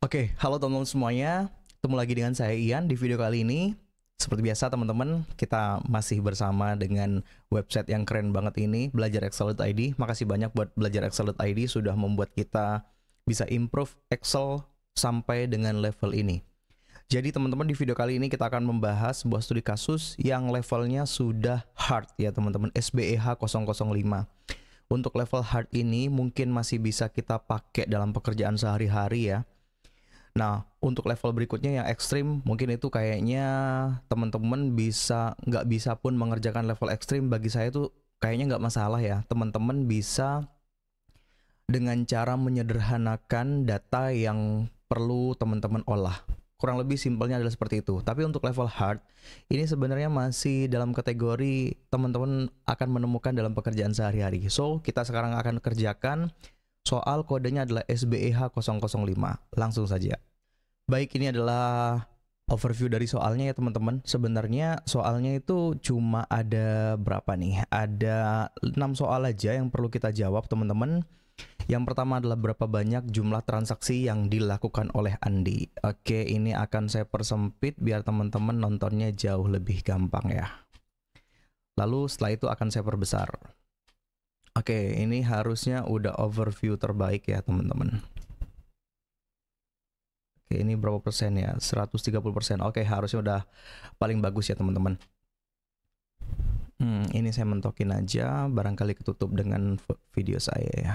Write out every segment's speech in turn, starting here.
Oke, halo teman-teman semuanya. Ketemu lagi dengan saya Ian di video kali ini. Seperti biasa teman-teman, kita masih bersama dengan website yang keren banget ini, belajarexcel.id. Makasih banyak buat belajarexcel.id sudah membuat kita bisa improve Excel sampai dengan level ini. Jadi teman-teman, di video kali ini kita akan membahas sebuah studi kasus yang levelnya sudah hard ya teman-teman, SBEH 005. Untuk level hard ini mungkin masih bisa kita pakai dalam pekerjaan sehari-hari ya. Nah, untuk level berikutnya yang ekstrim, mungkin itu kayaknya teman-teman nggak bisa pun mengerjakan level ekstrim. Bagi saya tuh kayaknya nggak masalah ya. Teman-teman bisa dengan cara menyederhanakan data yang perlu teman-teman olah. Kurang lebih simpelnya adalah seperti itu. Tapi untuk level hard, ini sebenarnya masih dalam kategori teman-teman akan menemukan dalam pekerjaan sehari-hari. So, kita sekarang akan kerjakan soal kodenya adalah SBEH 005. Langsung saja. Baik, ini adalah overview dari soalnya ya teman-teman. Sebenarnya soalnya itu cuma ada berapa nih? Ada 6 soal aja yang perlu kita jawab teman-teman. Yang pertama adalah berapa banyak jumlah transaksi yang dilakukan oleh Andi. Oke, ini akan saya persempit biar teman-teman nontonnya jauh lebih gampang ya. Lalu setelah itu akan saya perbesar. Oke, ini harusnya udah overview terbaik ya teman-teman. Oke, ini berapa persen ya? 130%. Oke, harusnya udah paling bagus ya teman-teman. Ini saya mentokin aja, barangkali ketutup dengan video saya ya.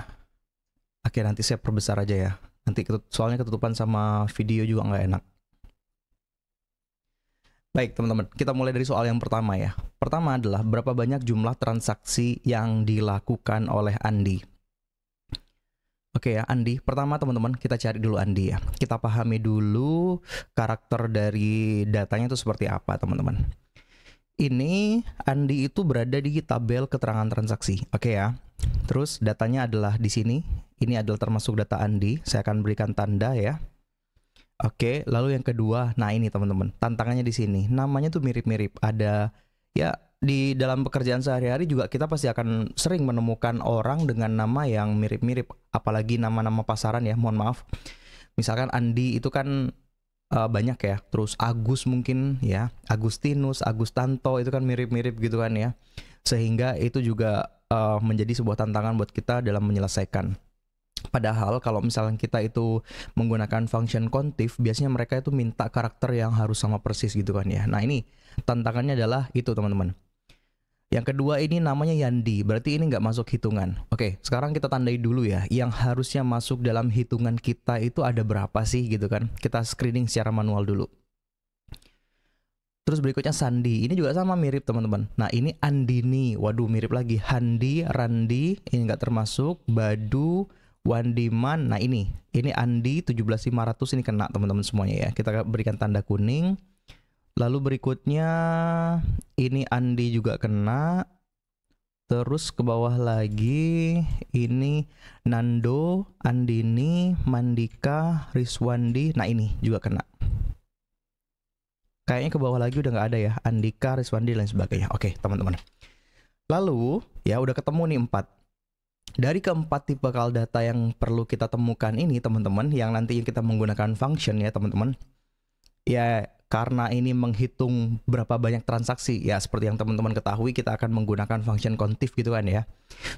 Oke, nanti saya perbesar aja ya. Nanti soalnya ketutupan sama video juga nggak enak. Baik teman-teman, kita mulai dari soal yang pertama ya. Pertama adalah berapa banyak jumlah transaksi yang dilakukan oleh Andi. Oke ya, Andi. Pertama teman-teman, kita cari dulu Andi ya. Kita pahami dulu karakter dari datanya itu seperti apa teman-teman. Ini Andi itu berada di tabel keterangan transaksi. Oke ya. Terus datanya adalah di sini. Ini adalah termasuk data Andi. Saya akan berikan tanda ya. Oke, lalu yang kedua, nah ini teman-teman, tantangannya di sini. Namanya tuh mirip-mirip. Ada ya, di dalam pekerjaan sehari-hari juga kita pasti akan sering menemukan orang dengan nama yang mirip-mirip, apalagi nama-nama pasaran ya, mohon maaf. Misalkan Andi itu kan banyak ya, terus Agus mungkin ya, Agustinus, Agustanto itu kan mirip-mirip gitu kan ya. Sehingga itu juga menjadi sebuah tantangan buat kita dalam menyelesaikan. Padahal kalau misalnya kita itu menggunakan function contif, biasanya mereka itu minta karakter yang harus sama persis gitu kan ya. Nah ini tantangannya adalah itu teman-teman. Yang kedua ini namanya Yandi, berarti ini nggak masuk hitungan. Oke, sekarang kita tandai dulu ya. Yang harusnya masuk dalam hitungan kita itu ada berapa sih gitu kan. Kita screening secara manual dulu. Terus berikutnya Sandi, ini juga sama mirip teman-teman. Nah ini Andini, waduh mirip lagi. Handi, Randi, ini nggak termasuk. Badu, Wandiman, nah ini Andi 17.500 ini kena teman-teman semuanya ya. Kita berikan tanda kuning. Lalu berikutnya ini Andi juga kena. Terus ke bawah lagi ini Nando, Andini, Mandika, Riswandi. Nah ini juga kena. Kayaknya ke bawah lagi udah nggak ada ya. Andika, Riswandi dan lain sebagainya. Oke teman-teman. Lalu ya udah ketemu nih 4. Dari keempat tipe kal data yang perlu kita temukan ini teman-teman, yang nanti kita menggunakan function ya teman-teman. Ya karena ini menghitung berapa banyak transaksi ya, seperti yang teman-teman ketahui kita akan menggunakan function contif gitu kan ya.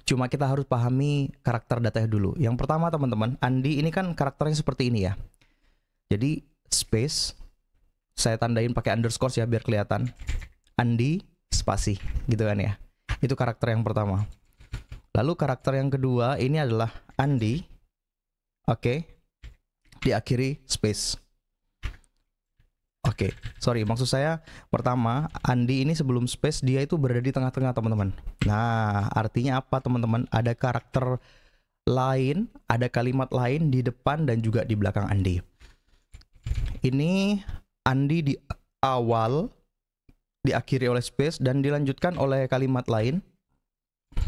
Cuma kita harus pahami karakter datanya dulu. Yang pertama teman-teman, Andi ini kan karakternya seperti ini ya. Jadi space, saya tandain pakai underscore ya biar kelihatan. Andi spasi gitu kan ya. Itu karakter yang pertama. Lalu karakter yang kedua ini adalah Andi. Oke. Diakhiri space. Oke, sorry, maksud saya pertama Andi ini sebelum space dia itu berada di tengah-tengah teman-teman. Nah, artinya apa teman-teman? Ada karakter lain, ada kalimat lain di depan dan juga di belakang Andi. Ini Andi di awal diakhiri oleh space dan dilanjutkan oleh kalimat lain.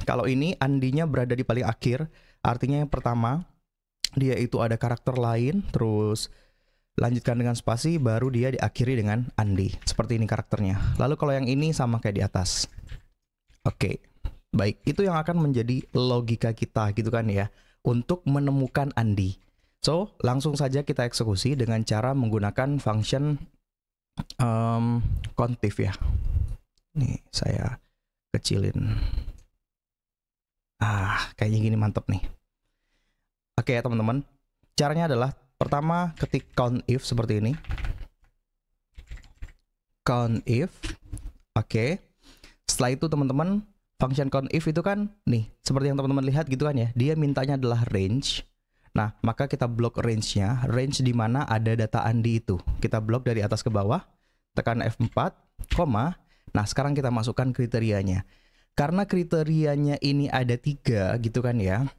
Kalau ini Andinya berada di paling akhir, artinya yang pertama dia itu ada karakter lain, terus lanjutkan dengan spasi, baru dia diakhiri dengan Andi. Seperti ini karakternya. Lalu kalau yang ini sama kayak di atas. Oke, baik, itu yang akan menjadi logika kita gitu kan ya, untuk menemukan Andi. So, langsung saja kita eksekusi dengan cara menggunakan function contif ya. Nih, saya kecilin. Kayaknya gini mantep nih. Oke ya teman-teman. Caranya adalah pertama ketik countif seperti ini. Countif. Oke. Setelah itu teman-teman, function countif itu kan nih, seperti yang teman-teman lihat gitu kan ya. Dia mintanya adalah range. Nah, maka kita blok range-nya, range di mana ada data Andi itu. Kita blok dari atas ke bawah, tekan F4, koma. Nah, sekarang kita masukkan kriterianya. Karena kriterianya ini ada 3 gitu kan ya,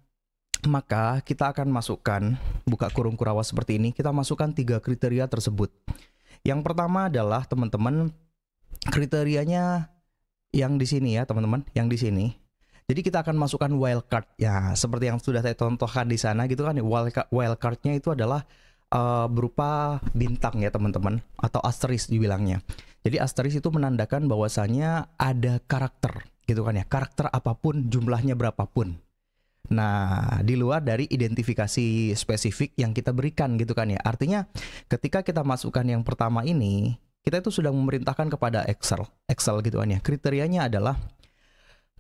maka kita akan masukkan, buka kurung kurawa seperti ini, kita masukkan 3 kriteria tersebut. Yang pertama adalah teman-teman, kriterianya yang di sini ya teman-teman, yang di sini. Jadi kita akan masukkan wildcard ya, seperti yang sudah saya contohkan di sana gitu kan. Wildcardnya itu adalah berupa bintang ya teman-teman, atau asterisk dibilangnya. Jadi asterisk itu menandakan bahwasanya ada karakter gitu kan ya, karakter apapun, jumlahnya berapapun. Nah, di luar dari identifikasi spesifik yang kita berikan gitu kan ya. Artinya ketika kita masukkan yang pertama ini, kita itu sudah memerintahkan kepada Excel gitu kan ya. Kriterianya adalah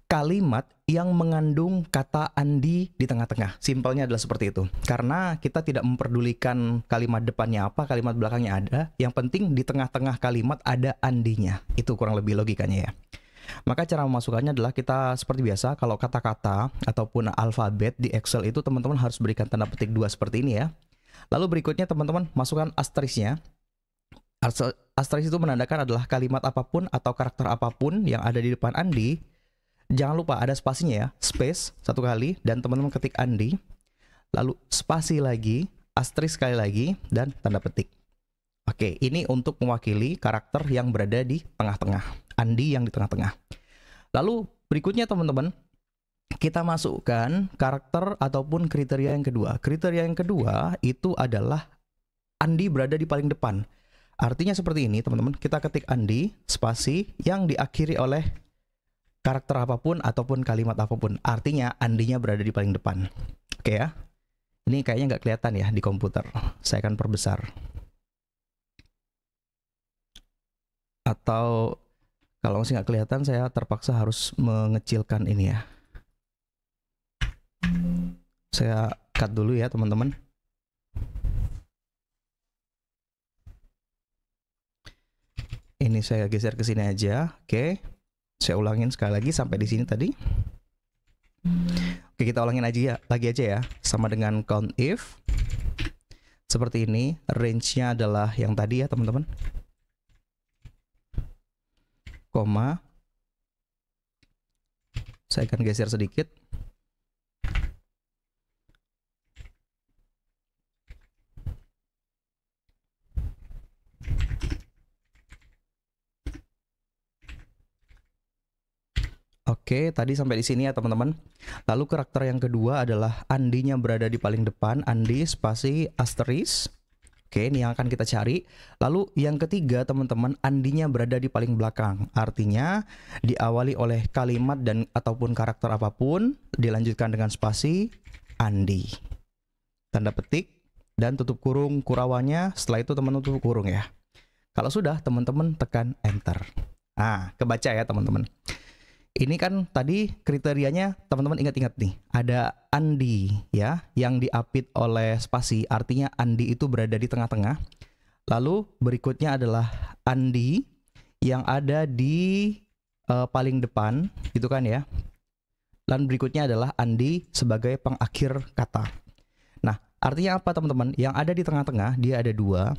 kalimat yang mengandung kata Andi di tengah-tengah. Simpelnya adalah seperti itu. Karena kita tidak memperdulikan kalimat depannya apa, kalimat belakangnya ada. Yang penting di tengah-tengah kalimat ada Andinya. Itu kurang lebih logikanya ya. Maka cara memasukkannya adalah kita seperti biasa, kalau kata-kata ataupun alfabet di Excel itu teman-teman harus berikan tanda petik 2 seperti ini ya. Lalu berikutnya teman-teman masukkan asterisknya. Asterisk itu menandakan adalah kalimat apapun atau karakter apapun yang ada di depan Andi. Jangan lupa ada spasinya ya, space 1 kali, dan teman-teman ketik Andi, lalu spasi lagi, asterisk sekali lagi, dan tanda petik. Oke, ini untuk mewakili karakter yang berada di tengah-tengah, Andi yang di tengah-tengah. Lalu berikutnya teman-teman, kita masukkan karakter ataupun kriteria yang kedua. Kriteria yang kedua itu adalah Andi berada di paling depan. Artinya seperti ini teman-teman, kita ketik Andi, spasi, yang diakhiri oleh karakter apapun ataupun kalimat apapun. Artinya Andinya berada di paling depan. Oke ya. Ini kayaknya nggak kelihatan ya di komputer. Saya akan perbesar. Atau kalau masih nggak kelihatan, saya terpaksa harus mengecilkan ini ya. Saya cut dulu ya teman-teman. Ini saya geser ke sini aja. Oke. Saya ulangin sekali lagi sampai di sini tadi. Oke, kita ulangin aja ya, lagi aja ya. Sama dengan countif. Seperti ini, range-nya adalah yang tadi ya, teman-teman. Koma. Saya akan geser sedikit. Oke, tadi sampai di sini ya teman-teman. Lalu karakter yang kedua adalah Andinya berada di paling depan, Andi spasi asterisk. Oke, ini yang akan kita cari. Lalu yang ketiga teman-teman, Andinya berada di paling belakang. Artinya diawali oleh kalimat dan ataupun karakter apapun, dilanjutkan dengan spasi Andi. Tanda petik dan tutup kurung kurawanya. Setelah itu teman-teman tutup kurung ya. Kalau sudah, teman-teman tekan enter. Nah, kebaca ya teman-teman. Ini kan tadi kriterianya teman-teman ingat-ingat nih, ada Andi ya yang diapit oleh spasi, artinya Andi itu berada di tengah-tengah. Lalu berikutnya adalah Andi yang ada di paling depan gitu kan ya. Dan berikutnya adalah Andi sebagai pengakhir kata. Nah, artinya apa teman-teman? Yang ada di tengah-tengah dia ada 2.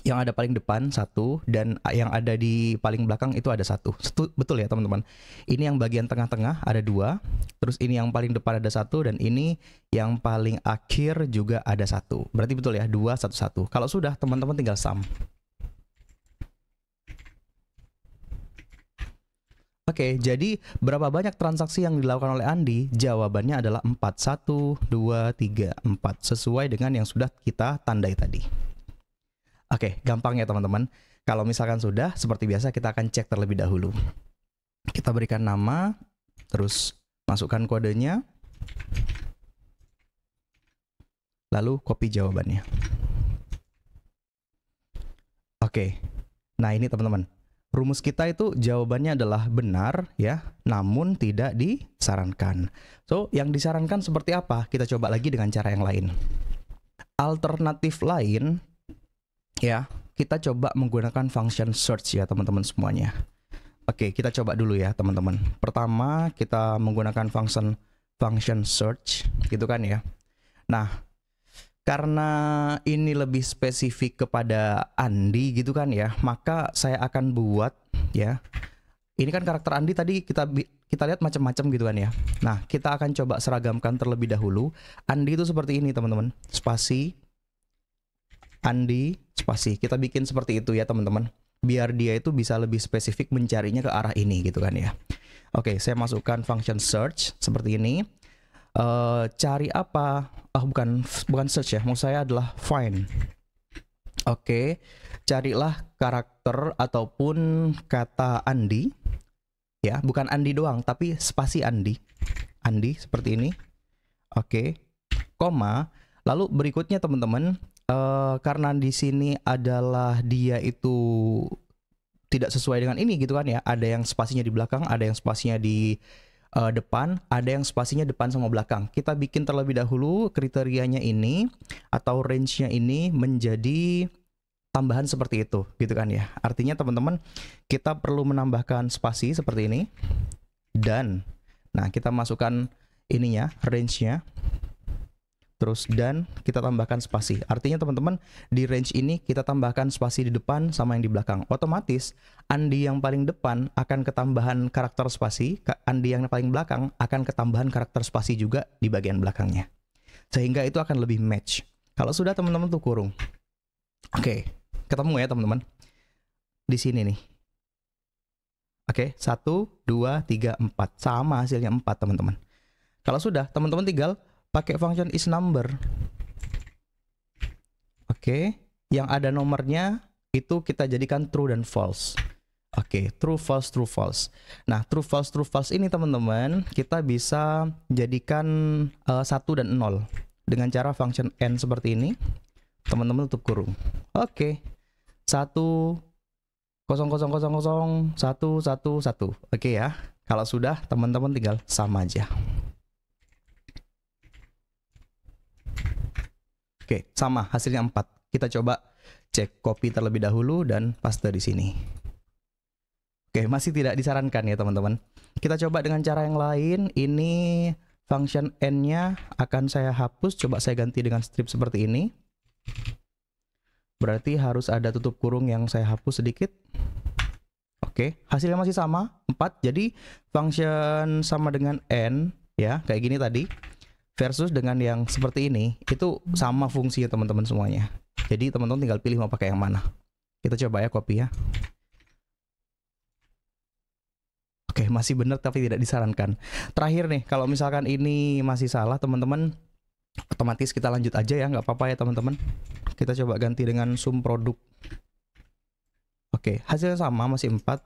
Yang ada paling depan 1, dan yang ada di paling belakang itu ada 1. Betul ya teman-teman. Ini yang bagian tengah-tengah ada 2, terus ini yang paling depan ada 1, dan ini yang paling akhir juga ada 1. Berarti betul ya, 2, 1, 1. Kalau sudah, teman-teman tinggal sum. Oke, jadi berapa banyak transaksi yang dilakukan oleh Andi? Jawabannya adalah 4. 1, 2, 3, 4. Sesuai dengan yang sudah kita tandai tadi. Oke, gampang ya teman-teman. Kalau misalkan sudah, seperti biasa kita akan cek terlebih dahulu. Kita berikan nama, terus masukkan kodenya. lalu copy jawabannya. Oke, nah ini teman-teman, rumus kita itu jawabannya adalah benar ya, namun tidak disarankan. So, yang disarankan seperti apa? Kita coba lagi dengan cara yang lain. Alternatif lain ya, kita coba menggunakan function search ya teman-teman semuanya. Oke, kita coba dulu ya teman-teman. Pertama, kita menggunakan function search gitu kan ya. Nah, karena ini lebih spesifik kepada Andi gitu kan ya, maka saya akan buat ya. Ini kan karakter Andi tadi kita lihat macam-macam gitu kan ya. Nah, kita akan coba seragamkan terlebih dahulu. Andi itu seperti ini teman-teman. Spasi Andi spasi. Kita bikin seperti itu ya teman-teman. Biar dia itu bisa lebih spesifik mencarinya ke arah ini gitu kan ya. Oke, saya masukkan function search seperti ini. Cari apa? Bukan search ya, maksud saya adalah find. Oke, carilah karakter ataupun kata Andi ya, bukan Andi doang tapi spasi Andi seperti ini. Oke, koma, lalu berikutnya teman-teman, karena di sini adalah dia itu tidak sesuai dengan ini gitu kan ya, ada yang spasinya di belakang, ada yang spasinya di depan, ada yang spasinya depan sama belakang. Kita bikin terlebih dahulu kriterianya ini atau range-nya ini menjadi tambahan seperti itu gitu kan ya. Artinya teman-teman, kita perlu menambahkan spasi seperti ini dan nah kita masukkan ininya, range-nya, terus dan kita tambahkan spasi. Artinya teman-teman, di range ini kita tambahkan spasi di depan sama yang di belakang. Otomatis Andi yang paling depan akan ketambahan karakter spasi, Andi yang paling belakang akan ketambahan karakter spasi juga di bagian belakangnya. Sehingga itu akan lebih match. Kalau sudah teman-teman tuh kurung. Oke, ketemu ya teman-teman. Di sini nih. Oke, 1, 2, 3, 4. Sama hasilnya 4 teman-teman. Kalau sudah, teman-teman tinggal pakai function isNumber. Oke, yang ada nomornya itu kita jadikan true dan false. Oke, true false true false. Nah, true false ini teman-teman kita bisa jadikan 1 dan 0 dengan cara function n seperti ini. Teman-teman tutup kurung. Oke, 1 0 0 0 0 1 1 1. Oke ya. Kalau sudah, teman-teman tinggal sama aja. Oke, sama hasilnya 4. Kita coba cek copy terlebih dahulu dan paste di sini. Oke, masih tidak disarankan ya teman-teman. Kita coba dengan cara yang lain. Ini function n-nya akan saya hapus. Coba saya ganti dengan strip seperti ini. Berarti harus ada tutup kurung yang saya hapus sedikit. Oke, hasilnya masih sama 4. Jadi function sama dengan n ya, kayak gini tadi. Versus dengan yang seperti ini, itu sama fungsinya teman-teman semuanya. Jadi teman-teman tinggal pilih mau pakai yang mana. Kita coba ya copy ya. Oke, masih benar tapi tidak disarankan. Terakhir nih, kalau misalkan ini masih salah teman-teman, otomatis kita lanjut aja ya, nggak apa-apa ya teman-teman. Kita coba ganti dengan sum produk. Oke, hasilnya sama, masih 4.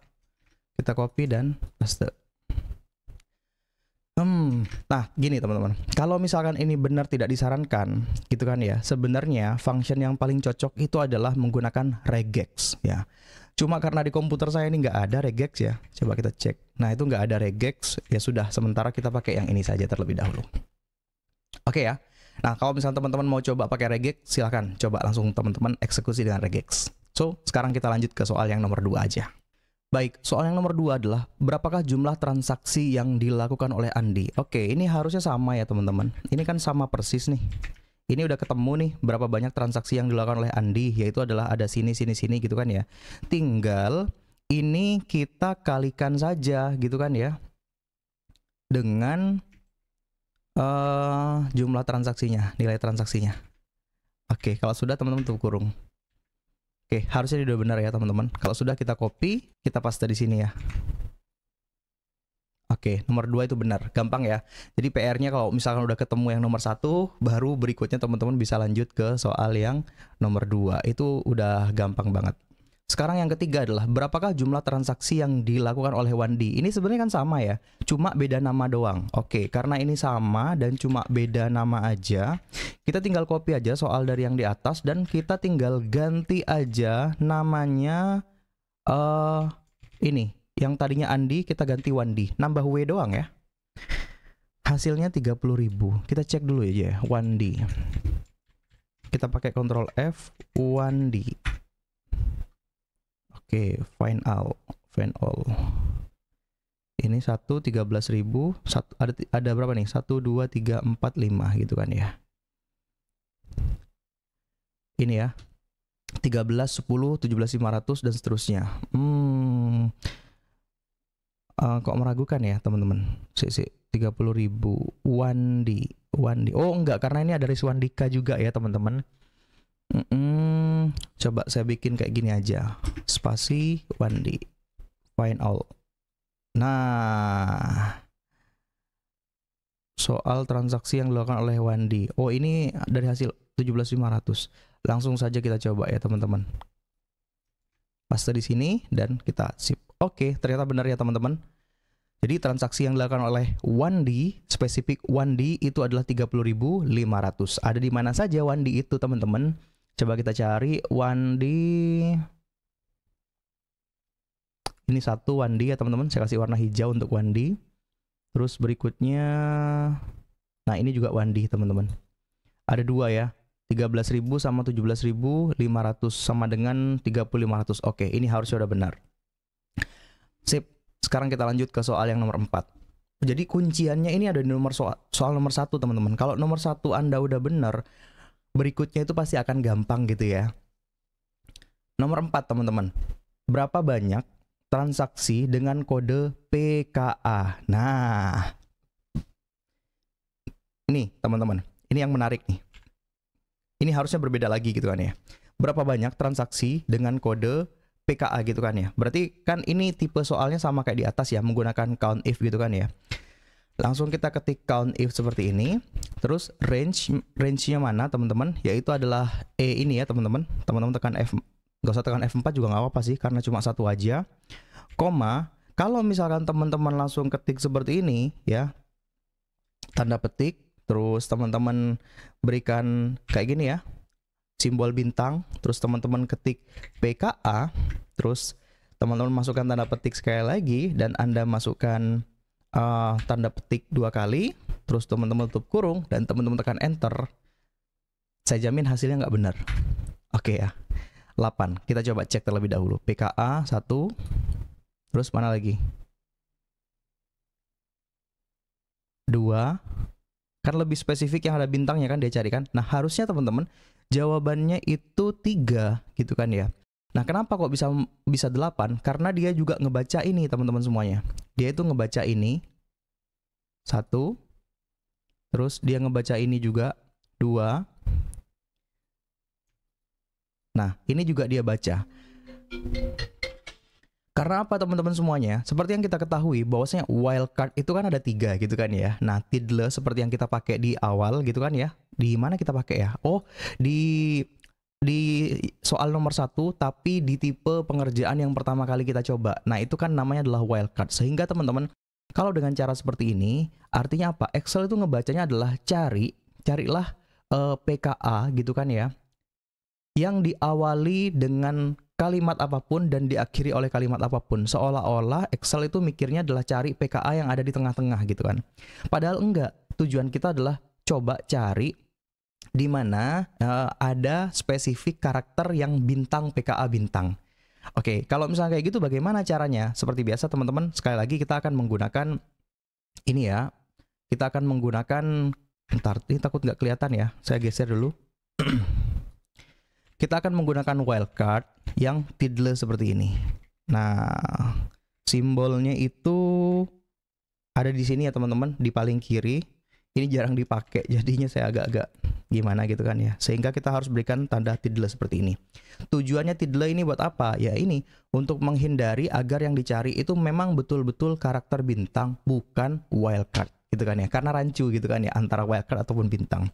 Kita copy dan paste. Nah gini teman-teman, kalau misalkan ini benar tidak disarankan gitu kan ya, sebenarnya function yang paling cocok itu adalah menggunakan regex ya. Cuma karena di komputer saya ini nggak ada regex ya, coba kita cek. Nah itu nggak ada regex, ya sudah, sementara kita pakai yang ini saja terlebih dahulu. Oke ya. Nah kalau misalnya teman-teman mau coba pakai regex, silahkan coba langsung teman-teman eksekusi dengan regex. So sekarang kita lanjut ke soal yang nomor 2 aja. Baik, soal yang nomor 2 adalah berapakah jumlah transaksi yang dilakukan oleh Andi? Oke, ini harusnya sama ya teman-teman. Ini kan sama persis nih. Ini udah ketemu nih berapa banyak transaksi yang dilakukan oleh Andi, yaitu adalah ada sini gitu kan ya. Tinggal ini kita kalikan saja gitu kan ya dengan jumlah transaksinya, nilai transaksinya. Oke, kalau sudah teman-teman tutup kurung. Oke, harusnya sudah benar ya teman-teman. Kalau sudah kita copy, kita paste di sini ya. Oke, nomor 2 itu benar, gampang ya. Jadi PR-nya kalau misalkan udah ketemu yang nomor 1, baru berikutnya teman-teman bisa lanjut ke soal yang nomor 2. Itu udah gampang banget. Sekarang yang ketiga adalah berapakah jumlah transaksi yang dilakukan oleh Wandi. Ini sebenarnya kan sama ya, cuma beda nama doang. Oke, karena ini sama dan cuma beda nama aja, kita tinggal copy aja soal dari yang di atas dan kita tinggal ganti aja namanya. Ini yang tadinya Andi kita ganti Wandi, nambah W doang ya. Hasilnya 30.000. Kita cek dulu aja ya, Wandi. Kita pakai Ctrl F, Wandi. Oke, find all. Ini 13.000, ada berapa nih? 1 2 3 4 5 gitu kan ya. Ini ya. 13, 10, 17.500 dan seterusnya. Kok meragukan ya, teman-teman? 30.000 Wandi. Oh, enggak, karena ini ada Riswandika juga ya, teman-teman. Coba saya bikin kayak gini aja, spasi Wandi, find all. Nah, soal transaksi yang dilakukan oleh Wandi. Oh, ini dari hasil 17.500. Langsung saja kita coba ya, teman-teman. Paste di sini dan kita sip. Oke, ternyata benar ya, teman-teman. Jadi transaksi yang dilakukan oleh Wandi, spesifik Wandi itu adalah 30.500. Ada di mana saja Wandi itu, teman-teman? Coba kita cari Wandi. Ini satu Wandi ya, teman-teman. Saya kasih warna hijau untuk Wandi. Terus berikutnya, nah ini juga Wandi, teman-teman. Ada dua ya, 13.000 sama 17.500 sama dengan 30.500. Oke, ini harusnya udah benar. Sip. Sekarang kita lanjut ke soal yang nomor 4. Jadi kunciannya ini ada di nomor soal nomor 1, teman-teman. Kalau nomor 1 Anda udah benar, berikutnya itu pasti akan gampang gitu ya. Nomor 4, teman-teman. Berapa banyak transaksi dengan kode PKA? Nah, ini teman-teman, ini yang menarik nih. Ini harusnya berbeda lagi gitu kan ya. Berapa banyak transaksi dengan kode PKA gitu kan ya. Berarti kan ini tipe soalnya sama kayak di atas ya, menggunakan count if gitu kan ya. Langsung kita ketik count if seperti ini. Terus range-nya mana, teman-teman? Yaitu adalah ini ya, teman-teman. Teman-teman tekan F, nggak usah tekan F4 juga nggak apa-apa sih, karena cuma satu aja. Koma, kalau misalkan teman-teman langsung ketik seperti ini ya, tanda petik, terus teman-teman berikan kayak gini ya, simbol bintang, terus teman-teman ketik PKA, terus teman-teman masukkan tanda petik sekali lagi, dan Anda masukkan tanda petik 2 kali, terus teman-teman tutup kurung, dan teman-teman tekan enter. Saya jamin hasilnya nggak benar. Oke ya, 8. Kita coba cek terlebih dahulu. PKA 1, terus mana lagi? 2. Kan lebih spesifik yang ada bintangnya kan dia cari kan. Nah, harusnya teman-teman jawabannya itu 3 gitu kan ya. Nah, kenapa kok bisa 8? Karena dia juga ngebaca ini, teman-teman semuanya. Dia itu ngebaca ini 1, terus dia ngebaca ini juga 2. Nah, ini juga dia baca. Karena apa, teman-teman semuanya? Seperti yang kita ketahui bahwasanya wildcard itu kan ada 3 gitu kan ya. Nah, tiddle seperti yang kita pakai di awal gitu kan ya. Di mana kita pakai ya? Oh, di soal nomor 1, tapi di tipe pengerjaan yang pertama kali kita coba. Nah, itu kan namanya adalah wildcard. Sehingga teman-teman, kalau dengan cara seperti ini, artinya apa? Excel itu ngebacanya adalah carilah PKA gitu kan ya, yang diawali dengan kalimat apapun dan diakhiri oleh kalimat apapun. Seolah-olah Excel itu mikirnya adalah cari PKA yang ada di tengah-tengah gitu kan. Padahal enggak. Tujuan kita adalah coba cari di mana ada spesifik karakter yang bintang PKA bintang. Oke, kalau misalnya kayak gitu bagaimana caranya? Seperti biasa teman-teman, sekali lagi kita akan menggunakan ini ya. Kita akan menggunakan, bentar, ini takut nggak kelihatan ya. Saya geser dulu. Kita akan menggunakan wildcard yang tiddle seperti ini. Nah, simbolnya itu ada di sini ya teman-teman, di paling kiri. Ini jarang dipakai, jadinya saya agak-agak gimana gitu kan ya. Sehingga kita harus berikan tanda tiddle seperti ini. Tujuannya tiddle ini buat apa? Ya ini, untuk menghindari agar yang dicari itu memang betul-betul karakter bintang, bukan wildcard gitu kan ya. Karena rancu gitu kan ya, antara wildcard ataupun bintang.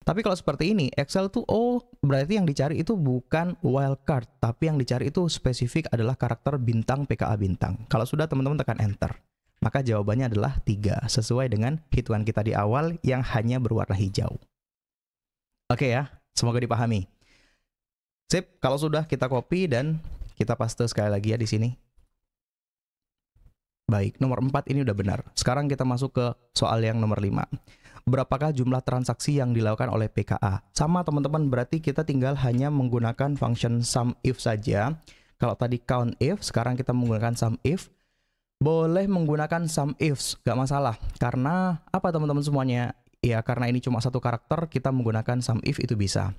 Tapi kalau seperti ini, Excel tuh oh berarti yang dicari itu bukan wildcard, tapi yang dicari itu spesifik adalah karakter bintang PKA bintang. Kalau sudah teman-teman tekan enter, maka jawabannya adalah 3 sesuai dengan hitungan kita di awal yang hanya berwarna hijau. Oke ya, semoga dipahami. Sip, kalau sudah kita copy dan kita paste sekali lagi ya di sini. Baik, nomor 4 ini udah benar. Sekarang kita masuk ke soal yang nomor 5. Berapakah jumlah transaksi yang dilakukan oleh PKA? Sama teman-teman, berarti kita tinggal hanya menggunakan function SUMIF saja. Kalau tadi COUNTIF, sekarang kita menggunakan SUMIF. Boleh menggunakan SUMIF, gak masalah. Karena apa teman-teman semuanya? Ya karena ini cuma satu karakter, kita menggunakan SUMIF itu bisa.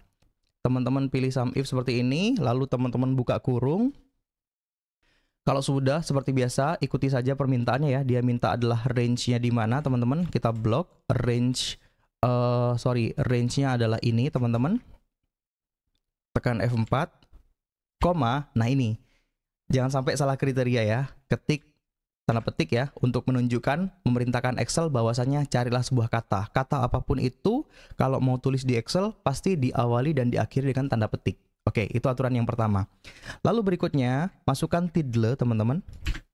Teman-teman pilih SUMIF seperti ini, lalu teman-teman buka kurung. Kalau sudah, seperti biasa, ikuti saja permintaannya ya. Dia minta adalah range-nya di mana, teman-teman. Kita blok range-nya adalah ini, teman-teman. Tekan F4, koma. Nah ini, jangan sampai salah kriteria ya. Ketik, tanda petik ya, untuk menunjukkan, memerintahkan Excel bahwasannya carilah sebuah kata. Kata apapun itu, kalau mau tulis di Excel, pasti diawali dan diakhiri dengan tanda petik. Oke, itu aturan yang pertama. Lalu berikutnya, masukkan title teman-teman.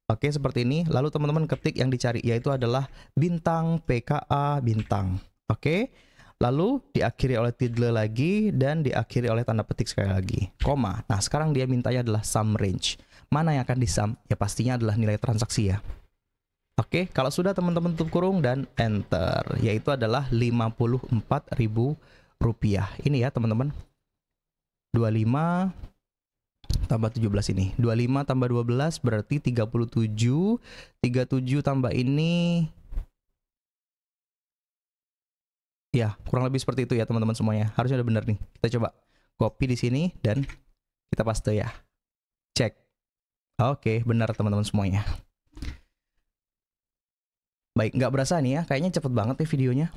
Oke, seperti ini. Lalu teman-teman ketik yang dicari, yaitu adalah bintang PKA bintang. Oke, lalu diakhiri oleh title lagi, dan diakhiri oleh tanda petik sekali lagi. Koma. Nah, sekarang dia mintanya adalah sum range. Mana yang akan disum? Ya pastinya adalah nilai transaksi ya. Oke, kalau sudah teman-teman tutup kurung dan enter. Yaitu adalah Rp54.000. Ini ya teman-teman. 25 tambah 17 ini. 25 tambah 12 berarti 37. 37 tambah ini. Ya, kurang lebih seperti itu ya teman-teman semuanya. Harusnya udah benar nih. Kita coba copy di sini dan kita paste ya. Cek. Oke, benar teman-teman semuanya. Baik, nggak berasa nih ya. Kayaknya cepet banget nih videonya.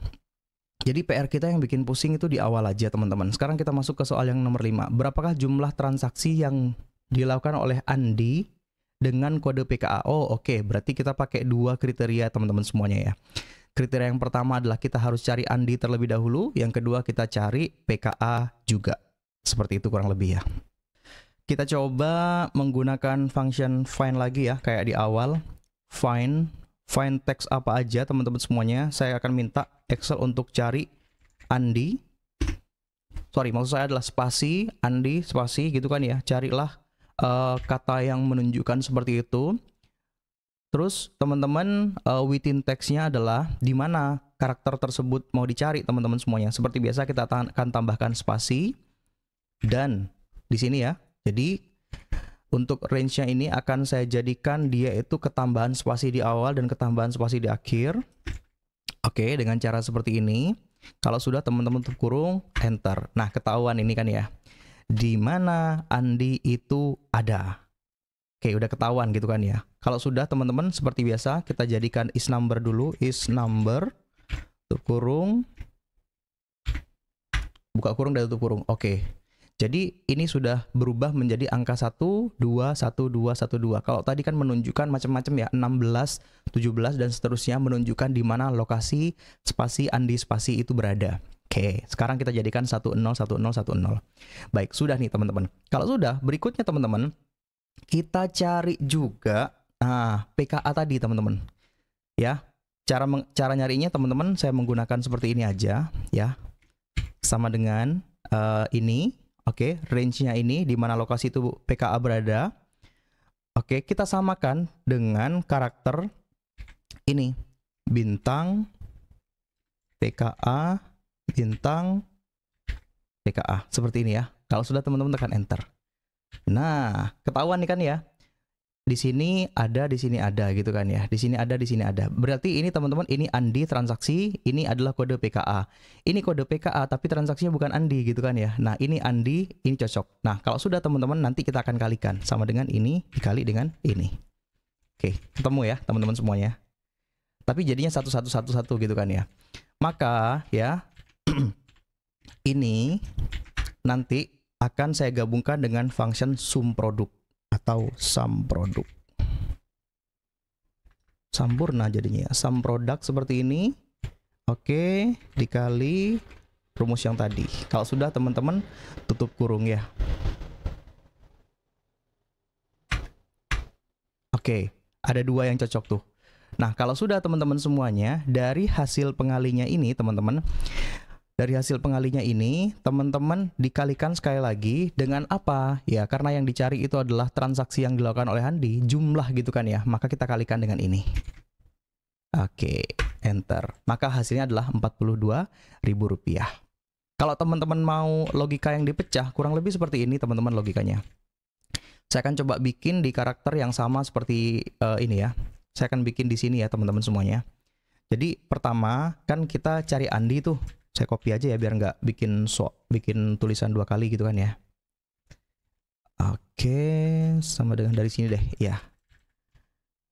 Jadi PR kita yang bikin pusing itu di awal aja teman-teman. Sekarang kita masuk ke soal yang nomor 5. Berapakah jumlah transaksi yang dilakukan oleh Andi dengan kode PKA? Oh oke, berarti kita pakai 2 kriteria teman-teman semuanya ya. Kriteria yang pertama adalah kita harus cari Andi terlebih dahulu. Yang kedua kita cari PKA juga. Seperti itu kurang lebih ya. Kita coba menggunakan function find lagi ya, kayak di awal. Find teks apa aja teman-teman semuanya. Saya akan minta Excel untuk cari Andi. Maksud saya adalah spasi, Andi, spasi gitu kan ya. Carilah kata yang menunjukkan seperti itu. Terus teman-teman within text-nya adalah di mana karakter tersebut mau dicari teman-teman semuanya. Seperti biasa kita akan tambahkan spasi dan di sini ya. Jadi untuk range-nya ini akan saya jadikan dia itu ketambahan spasi di awal dan ketambahan spasi di akhir. Oke, dengan cara seperti ini. Kalau sudah teman-teman tutup kurung, enter. Nah, ketahuan ini kan ya. Di mana Andi itu ada. Oke, udah ketahuan gitu kan ya. Kalau sudah teman-teman seperti biasa, kita jadikan is number dulu. Is number. Tutup kurung. Buka kurung dan tutup kurung. Oke. Jadi ini sudah berubah menjadi angka 1, 2, 1, 2, 1, 2. Kalau tadi kan menunjukkan macam-macam ya, 16, 17 dan seterusnya menunjukkan di mana lokasi spasi Andi spasi itu berada. Oke, sekarang kita jadikan 10, 10, 10. Baik, sudah nih teman-teman. Kalau sudah, berikutnya teman-teman, kita cari juga PKA tadi teman-teman. Ya, cara nyarinya teman-teman saya menggunakan seperti ini aja ya. Sama dengan ini. Oke, range-nya ini di mana lokasi itu PKA berada. Oke, kita samakan dengan karakter ini. Bintang PKA bintang PKA. Seperti ini ya. Kalau sudah teman-teman tekan enter. Nah, ketahuan nih kan ya. Di sini ada, di sini ada gitu kan ya. Di sini ada, di sini ada. Berarti ini teman-teman, ini Andi transaksi, ini adalah kode PKA. Ini kode PKA tapi transaksinya bukan Andi gitu kan ya. Nah, ini Andi, ini cocok. Nah, kalau sudah teman-teman nanti kita akan kalikan sama dengan ini dikali dengan ini. Oke, ketemu ya teman-teman semuanya. Tapi jadinya 1, 1, 1, 1 gitu kan ya. Maka ya ini nanti akan saya gabungkan dengan function sum produk atau sum produk. Sampurna jadinya ya. Sum produk seperti ini. Oke, dikali rumus yang tadi. Kalau sudah teman-teman tutup kurung ya. Oke, ada dua yang cocok tuh. Nah, kalau sudah teman-teman semuanya, dari hasil pengalinya ini teman-teman, teman-teman dikalikan sekali lagi dengan apa? Ya, karena yang dicari itu adalah transaksi yang dilakukan oleh Handi, jumlah gitu kan ya. Maka kita kalikan dengan ini. Oke, enter. Maka hasilnya adalah Rp42.000. Kalau teman-teman mau logika yang dipecah, kurang lebih seperti ini teman-teman logikanya. Saya akan coba bikin di karakter yang sama seperti ini ya. Saya akan bikin di sini ya teman-teman semuanya. Jadi pertama kan kita cari Andi tuh. Saya copy aja ya biar nggak bikin tulisan dua kali gitu kan ya. Oke, sama dengan dari sini deh ya.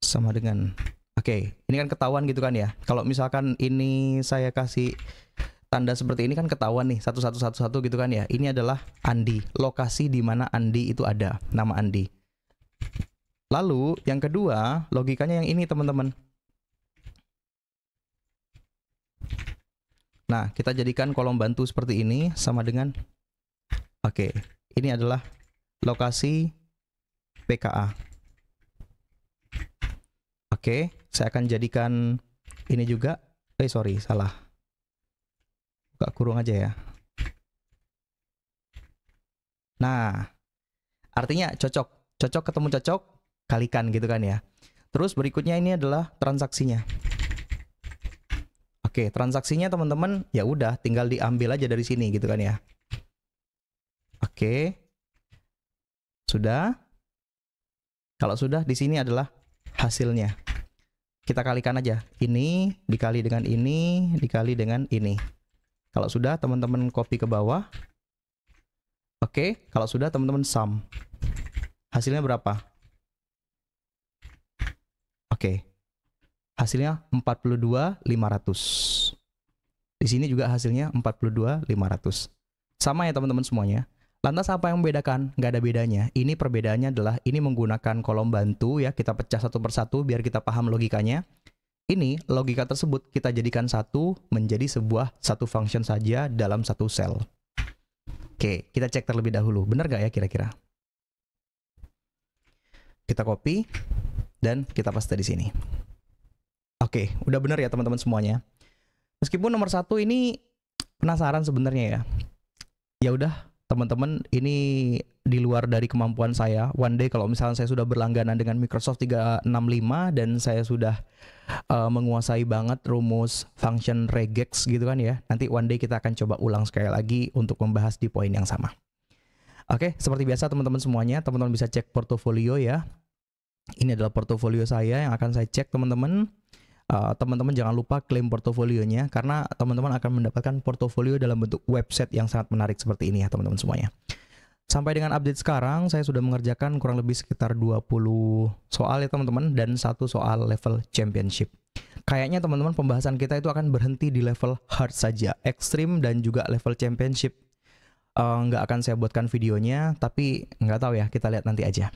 Sama dengan Oke, ini kan ketahuan gitu kan ya. Kalau misalkan ini saya kasih tanda seperti ini kan ketahuan nih satu gitu kan ya. Ini adalah Andi, lokasi di mana Andi itu ada, nama Andi. Lalu yang kedua, logikanya yang ini teman-teman. Nah, kita jadikan kolom bantu seperti ini sama dengan Oke, ini adalah lokasi PKA. Oke, saya akan jadikan ini juga. Sorry, salah. Buka kurung aja ya. Nah, artinya cocok ketemu cocok, kalikan gitu kan ya. Terus berikutnya ini adalah transaksinya. Oke, transaksinya teman-teman ya udah tinggal diambil aja dari sini gitu kan ya. Oke. Sudah. Kalau sudah di sini adalah hasilnya. Kita kalikan aja. Ini dikali dengan ini dikali dengan ini. Kalau sudah teman-teman copy ke bawah. Oke, kalau sudah teman-teman sum. Hasilnya berapa? Oke. Hasilnya 42.500. Di sini juga hasilnya 42.500. Sama ya teman-teman semuanya. Lantas apa yang membedakan? Nggak ada bedanya. Ini perbedaannya adalah ini menggunakan kolom bantu ya. Kita pecah satu persatu biar kita paham logikanya. Ini logika tersebut kita jadikan menjadi satu function saja dalam satu cell. Oke, kita cek terlebih dahulu. Benar nggak ya kira-kira? Kita copy dan kita paste di sini. Oke, udah bener ya teman-teman semuanya. Meskipun nomor satu ini penasaran sebenarnya ya. Ya udah teman-teman, ini di luar dari kemampuan saya. One day kalau misalnya saya sudah berlangganan dengan Microsoft 365 dan saya sudah menguasai banget rumus function regex gitu kan ya. Nanti one day kita akan coba ulang sekali lagi untuk membahas di poin yang sama. Oke, seperti biasa teman-teman semuanya, teman-teman bisa cek portofolio ya. Ini adalah portofolio saya yang akan saya cek teman-teman. Teman-teman jangan lupa klaim portofolionya karena teman-teman akan mendapatkan portofolio dalam bentuk website yang sangat menarik seperti ini ya teman-teman semuanya. Sampai dengan update sekarang saya sudah mengerjakan kurang lebih sekitar 20 soal ya teman-teman dan satu soal level championship. Kayaknya teman-teman pembahasan kita itu akan berhenti di level hard saja, ekstrim dan juga level championship. Nggak akan saya buatkan videonya, tapi nggak tahu ya, kita lihat nanti aja.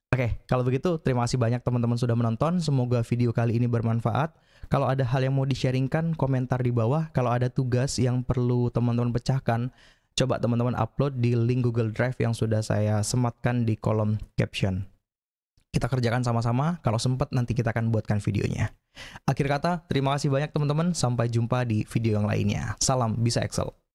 Oke, kalau begitu terima kasih banyak teman-teman sudah menonton. Semoga video kali ini bermanfaat. Kalau ada hal yang mau di-sharingkan, komentar di bawah. Kalau ada tugas yang perlu teman-teman pecahkan, coba teman-teman upload di link Google Drive yang sudah saya sematkan di kolom caption. Kita kerjakan sama-sama, kalau sempat nanti kita akan buatkan videonya. Akhir kata, terima kasih banyak teman-teman. Sampai jumpa di video yang lainnya. Salam bisa Excel.